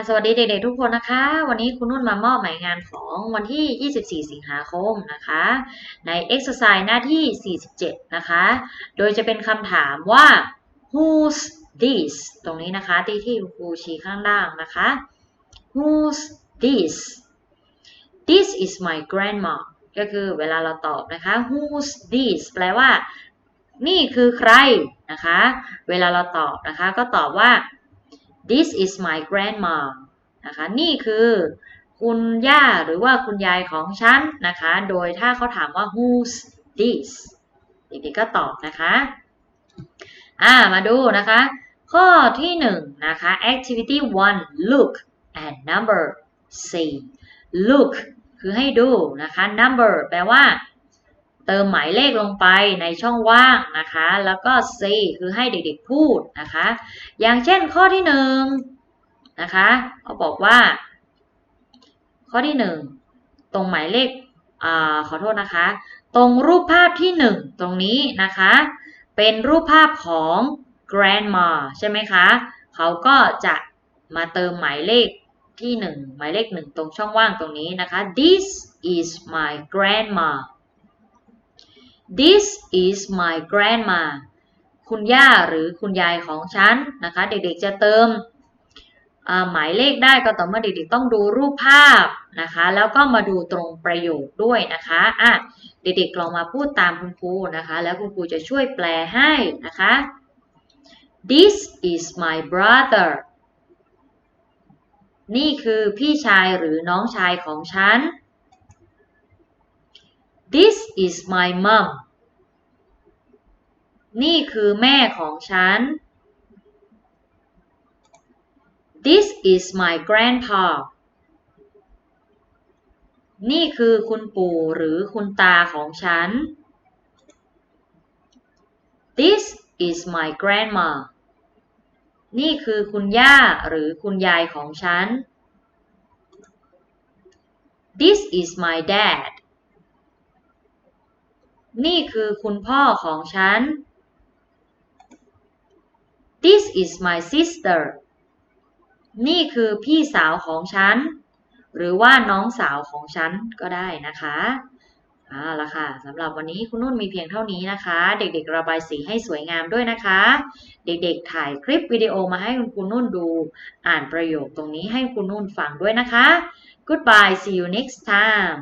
สวัสดีเด็กๆทุกคนนะคะ วันนี้คุณนุ่นมามอบหมายงานของวันที่ 24 สิงหาคมนะคะ ใน exercise หน้าที่ 47 นะคะ โดยจะเป็นคำถามว่า who's this ตรงนี้นะคะที่ครูชี้ข้างล่างนะคะ who's this this is my grandma ก็คือเวลาเราตอบนะคะ who's this แปลว่านี่คือใครนะคะเวลาเราตอบนะคะก็ตอบว่า this is my grandma นะคะนี่คือคุณย่าหรือว่าคุณยายของฉันนะคะโดยถ้าเขาถามว่า who's this เด็กๆก็ตอบนะคะมาดูนะคะข้อที่1นะคะ activity 1 look and number say look คือให้ดูนะคะ number แปลว่าเติมหมายเลขลงไปในช่องว่างนะคะแล้วก็ say คือให้เด็กๆพูดนะคะอย่างเช่นข้อที่1นะคะเขาบอกว่าข้อที่1ตรงหมายเลขขอโทษนะคะตรงรูปภาพที่1ตรงนี้นะคะเป็นรูปภาพของ grandma ใช่ไหมคะเขาก็จะมาเติมหมายเลขที่1หมายเลข1ตรงช่องว่างตรงนี้นะคะ this is my grandma this is my grandma คุณย่าหรือคุณยายของฉันนะคะเด็กๆจะเติมหมายเลขได้ก็ต่อเมื่อเด็กๆต้องดูรูปภาพนะคะแล้วก็มาดูตรงประโยคด้วยนะคะเด็กๆลองมาพูดตามคุณครูนะคะแล้วคุณครูจะช่วยแปลให้นะคะ this is my brother นี่คือพี่ชายหรือน้องชายของฉัน this is my mom นี่คือแม่ของฉัน this is my grandpa นี่คือคุณปู่หรือคุณตาของฉัน this is my grandma นี่คือคุณย่าหรือคุณยายของฉัน this is my dad นี่คือคุณพ่อของฉัน this is my sister นี่คือพี่สาวของฉันหรือว่าน้องสาวของฉันก็ได้นะคะละค่ะสำหรับวันนี้คุณนุ่นมีเพียงเท่านี้นะคะเด็กๆระบายสีให้สวยงามด้วยนะคะเด็กๆถ่ายคลิปวิดีโอมาให้คุณนุ่นดูอ่านประโยคตรงนี้ให้คุณนุ่นฟังด้วยนะคะ Goodbye see you next time